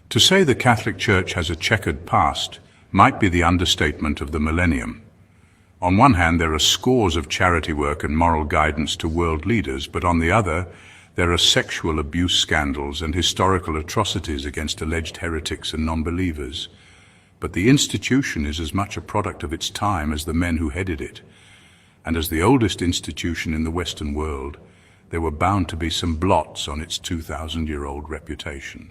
To say the Catholic Church has a checkered past might be the understatement of the millennium. On one hand, there are scores of charity work and moral guidance to world leaders, but on the other, there are sexual abuse scandals and historical atrocities against alleged heretics and non-believers. But the institution is as much a product of its time as the men who headed it. And as the oldest institution in the Western world, there were bound to be some blots on its 2,000-year-old reputation.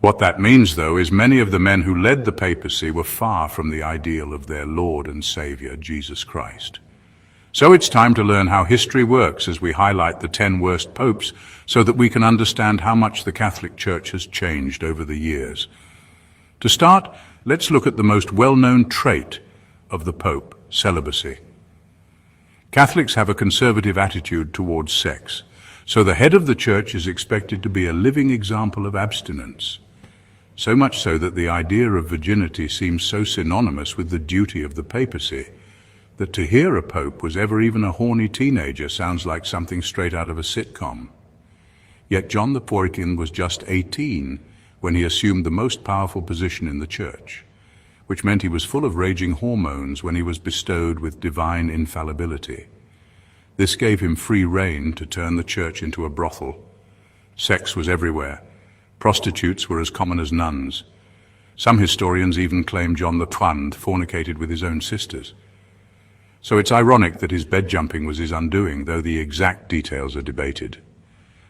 What that means, though, is many of the men who led the papacy were far from the ideal of their Lord and Savior, Jesus Christ. So it's time to learn how history works as we highlight the 10 worst popes so that we can understand how much the Catholic Church has changed over the years. To start, let's look at the most well-known trait of the Pope, celibacy. Catholics have a conservative attitude towards sex, so the head of the Church is expected to be a living example of abstinence. So much so that the idea of virginity seems so synonymous with the duty of the papacy that to hear a pope was ever even a horny teenager sounds like something straight out of a sitcom. Yet John the Vatican was just 18 when he assumed the most powerful position in the Church, which meant he was full of raging hormones when he was bestowed with divine infallibility. This gave him free rein to turn the Church into a brothel. Sex was everywhere. Prostitutes were as common as nuns. Some historians even claim John the Twand fornicated with his own sisters. So it's ironic that his bed jumping was his undoing, though the exact details are debated.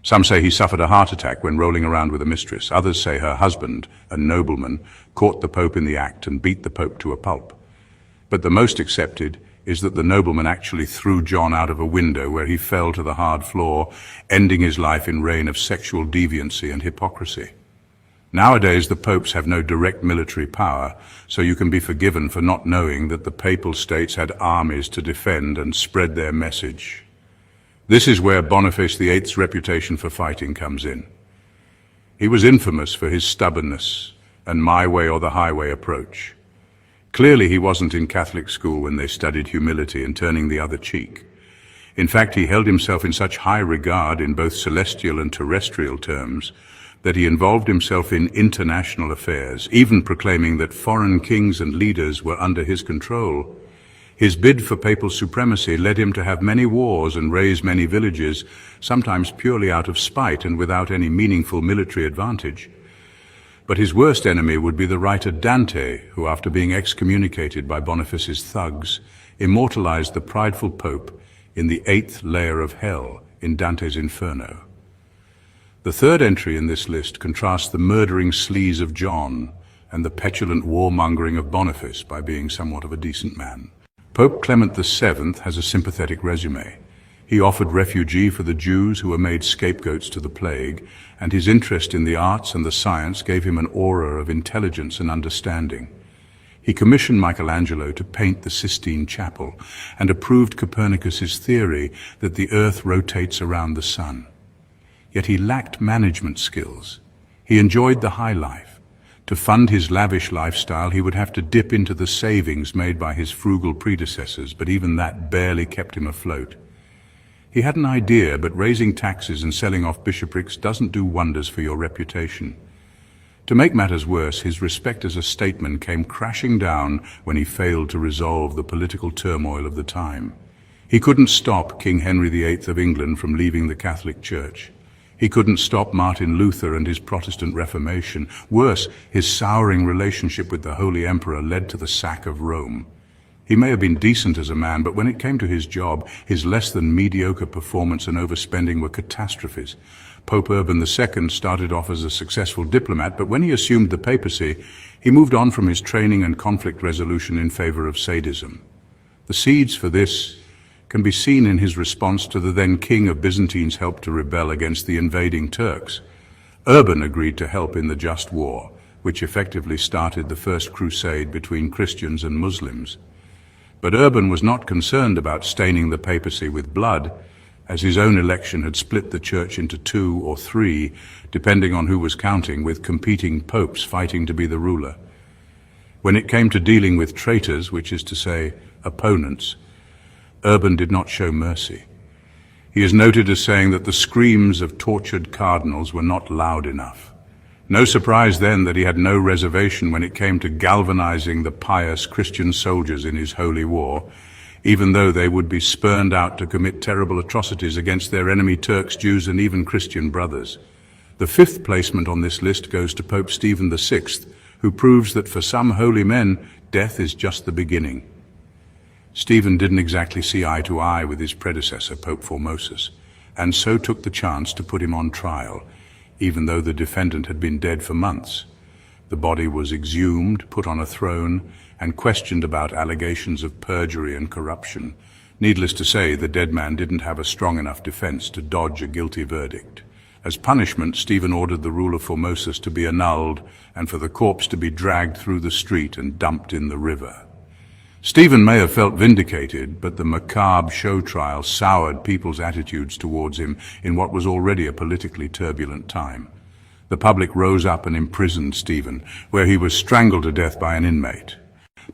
Some say he suffered a heart attack when rolling around with a mistress. Others say her husband, a nobleman, caught the Pope in the act and beat the Pope to a pulp. But the most accepted is that the nobleman actually threw John out of a window where he fell to the hard floor, ending his life in reign of sexual deviancy and hypocrisy. Nowadays, the popes have no direct military power, so you can be forgiven for not knowing that the papal states had armies to defend and spread their message. This is where Boniface VIII's reputation for fighting comes in. He was infamous for his stubbornness and my way or the highway approach. Clearly, he wasn't in Catholic school when they studied humility and turning the other cheek. In fact, he held himself in such high regard in both celestial and terrestrial terms that he involved himself in international affairs, even proclaiming that foreign kings and leaders were under his control. His bid for papal supremacy led him to have many wars and raise many villages, sometimes purely out of spite and without any meaningful military advantage. But his worst enemy would be the writer Dante, who, after being excommunicated by Boniface's thugs, immortalized the prideful pope in the 8th layer of hell in Dante's Inferno. The third entry in this list contrasts the murdering sleaze of John and the petulant warmongering of Boniface by being somewhat of a decent man. Pope Clement VII has a sympathetic resume. He offered refugee for the Jews who were made scapegoats to the plague, and his interest in the arts and the science gave him an aura of intelligence and understanding. He commissioned Michelangelo to paint the Sistine Chapel and approved Copernicus's theory that the earth rotates around the sun. Yet he lacked management skills. He enjoyed the high life. To fund his lavish lifestyle, he would have to dip into the savings made by his frugal predecessors, but even that barely kept him afloat. He had an idea, but raising taxes and selling off bishoprics doesn't do wonders for your reputation. To make matters worse, his respect as a statesman came crashing down when he failed to resolve the political turmoil of the time. He couldn't stop King Henry VIII of England from leaving the Catholic Church. He couldn't stop Martin Luther and his Protestant Reformation. Worse, his souring relationship with the Holy Emperor led to the sack of Rome. He may have been decent as a man, but when it came to his job, his less than mediocre performance and overspending were catastrophes. Pope Urban II started off as a successful diplomat, but when he assumed the papacy, he moved on from his training and conflict resolution in favor of sadism. The seeds for this can be seen in his response to the then King of Byzantine's help to rebel against the invading Turks. Urban agreed to help in the Just War, which effectively started the First Crusade between Christians and Muslims. But Urban was not concerned about staining the papacy with blood, as his own election had split the church into 2 or 3, depending on who was counting, with competing popes fighting to be the ruler. When it came to dealing with traitors, which is to say, opponents, Urban did not show mercy. He is noted as saying that the screams of tortured cardinals were not loud enough. No surprise then that he had no reservation when it came to galvanizing the pious Christian soldiers in his holy war, even though they would be spurned out to commit terrible atrocities against their enemy Turks, Jews, and even Christian brothers. The fifth placement on this list goes to Pope Stephen VI, who proves that for some holy men, death is just the beginning. Stephen didn't exactly see eye to eye with his predecessor, Pope Formosus, and so took the chance to put him on trial, even though the defendant had been dead for months. The body was exhumed, put on a throne, and questioned about allegations of perjury and corruption. Needless to say, the dead man didn't have a strong enough defense to dodge a guilty verdict. As punishment, Stephen ordered the rule of Formosus to be annulled and for the corpse to be dragged through the street and dumped in the river. Stephen may have felt vindicated, but the macabre show trial soured people's attitudes towards him in what was already a politically turbulent time. The public rose up and imprisoned Stephen, where he was strangled to death by an inmate.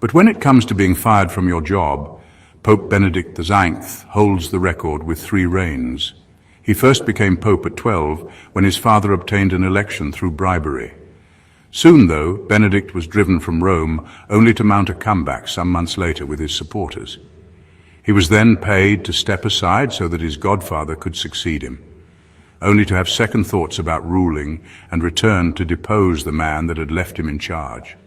But when it comes to being fired from your job, Pope Benedict XIX holds the record with 3 reigns. He first became Pope at 12 when his father obtained an election through bribery. Soon, though, Benedict was driven from Rome, only to mount a comeback some months later with his supporters. He was then paid to step aside so that his godfather could succeed him, only to have second thoughts about ruling and return to depose the man that had left him in charge.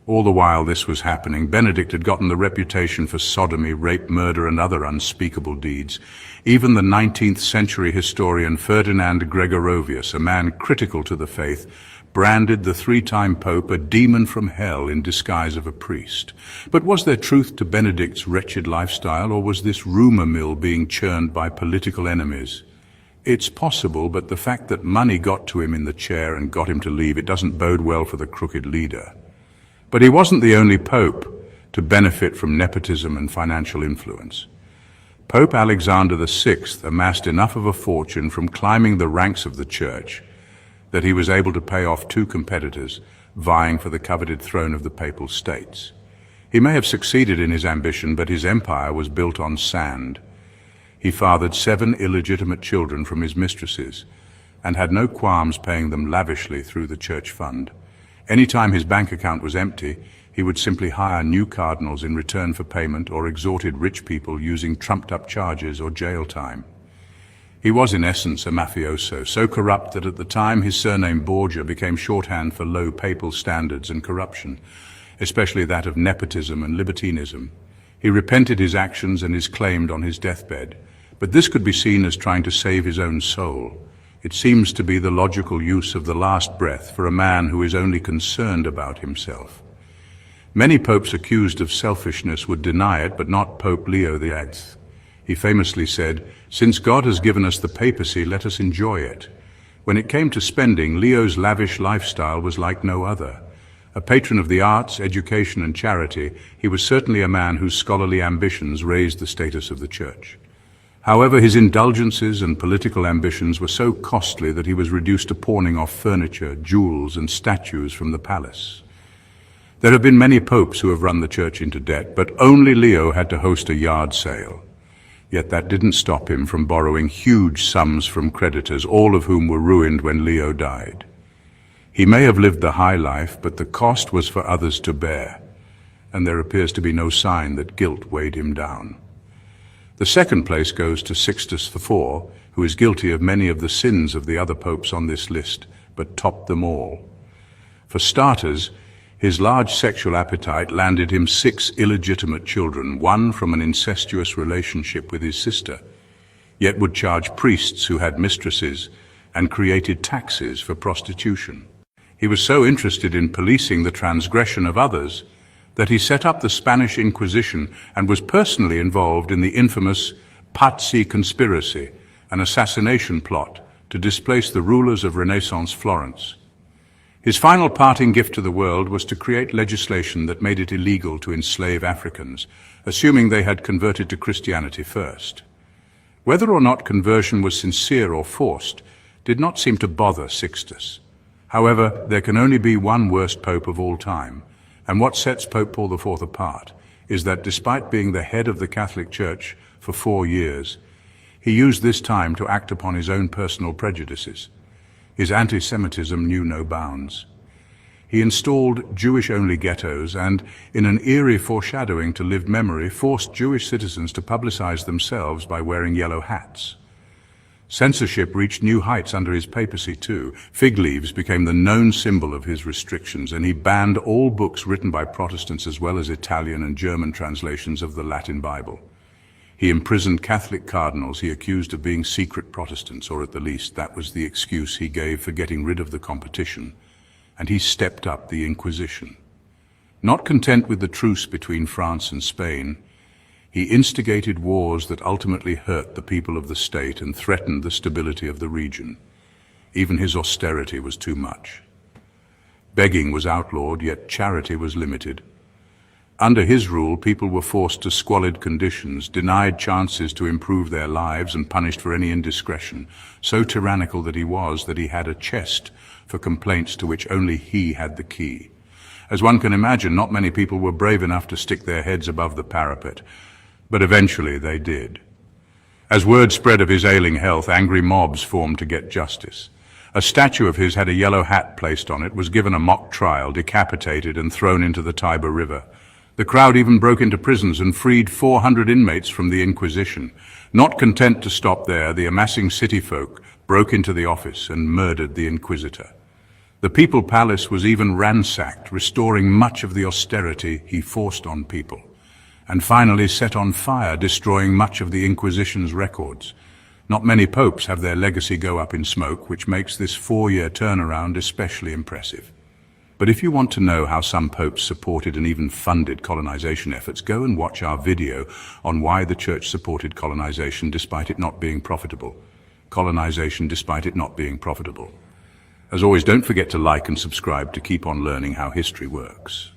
All the while this was happening, Benedict had gotten the reputation for sodomy, rape, murder, and other unspeakable deeds. Even the 19th century historian Ferdinand Gregorovius, a man critical to the faith, branded the 3-time pope a demon from hell in disguise of a priest. But was there truth to Benedict's wretched lifestyle, or was this rumor mill being churned by political enemies? It's possible, but the fact that money got to him in the chair and got him to leave, it doesn't bode well for the crooked leader. But he wasn't the only pope to benefit from nepotism and financial influence. Pope Alexander VI amassed enough of a fortune from climbing the ranks of the church that he was able to pay off 2 competitors vying for the coveted throne of the Papal States. He may have succeeded in his ambition, but his empire was built on sand. He fathered 7 illegitimate children from his mistresses and had no qualms paying them lavishly through the church fund. Anytime his bank account was empty, he would simply hire new cardinals in return for payment or extorted rich people using trumped-up charges or jail time. He was in essence a mafioso, so corrupt that at the time his surname Borgia became shorthand for low papal standards and corruption, especially that of nepotism and libertinism. He repented his actions and is claimed on his deathbed, but this could be seen as trying to save his own soul. It seems to be the logical use of the last breath for a man who is only concerned about himself. Many popes accused of selfishness would deny it, but not Pope Leo VIII. He famously said, "Since God has given us the papacy, let us enjoy it." When it came to spending, Leo's lavish lifestyle was like no other. A patron of the arts, education, and charity, he was certainly a man whose scholarly ambitions raised the status of the church. However, his indulgences and political ambitions were so costly that he was reduced to pawning off furniture, jewels, and statues from the palace. There have been many popes who have run the church into debt, but only Leo had to host a yard sale. Yet that didn't stop him from borrowing huge sums from creditors, all of whom were ruined when Leo died. He may have lived the high life, but the cost was for others to bear, and there appears to be no sign that guilt weighed him down. The second place goes to Sixtus IV, who is guilty of many of the sins of the other popes on this list, but topped them all. For starters, his large sexual appetite landed him 6 illegitimate children, 1 from an incestuous relationship with his sister, yet would charge priests who had mistresses and created taxes for prostitution. He was so interested in policing the transgression of others that he set up the Spanish Inquisition and was personally involved in the infamous Pazzi conspiracy, an assassination plot to displace the rulers of Renaissance Florence. His final parting gift to the world was to create legislation that made it illegal to enslave Africans, assuming they had converted to Christianity first. Whether or not conversion was sincere or forced did not seem to bother Sixtus. However, there can only be one worst pope of all time, and what sets Pope Paul IV apart is that despite being the head of the Catholic Church for 4 years, he used this time to act upon his own personal prejudices. His anti-Semitism knew no bounds. He installed Jewish-only ghettos and, in an eerie foreshadowing to lived memory, forced Jewish citizens to publicize themselves by wearing yellow hats. Censorship reached new heights under his papacy too. Fig leaves became the known symbol of his restrictions, and he banned all books written by Protestants as well as Italian and German translations of the Latin Bible. He imprisoned Catholic cardinals he accused of being secret Protestants, or at the least that was the excuse he gave for getting rid of the competition, and he stepped up the Inquisition. Not content with the truce between France and Spain, he instigated wars that ultimately hurt the people of the state and threatened the stability of the region. Even his austerity was too much. Begging was outlawed, yet charity was limited. Under his rule, people were forced to squalid conditions, denied chances to improve their lives, and punished for any indiscretion. So tyrannical that he had a chest for complaints to which only he had the key. As one can imagine, not many people were brave enough to stick their heads above the parapet, but eventually they did. As word spread of his ailing health, angry mobs formed to get justice. A statue of his had a yellow hat placed on it, was given a mock trial, decapitated, and thrown into the Tiber River. The crowd even broke into prisons and freed 400 inmates from the Inquisition. Not content to stop there, the amassing city folk broke into the office and murdered the Inquisitor. The Papal Palace was even ransacked, restoring much of the austerity he forced on people, and finally set on fire, destroying much of the Inquisition's records. Not many popes have their legacy go up in smoke, which makes this 4-year turnaround especially impressive. But if you want to know how some popes supported and even funded colonization efforts, go and watch our video on why the Church supported colonization despite it not being profitable. Colonization despite it not being profitable. As always, don't forget to like and subscribe to keep on learning how history works.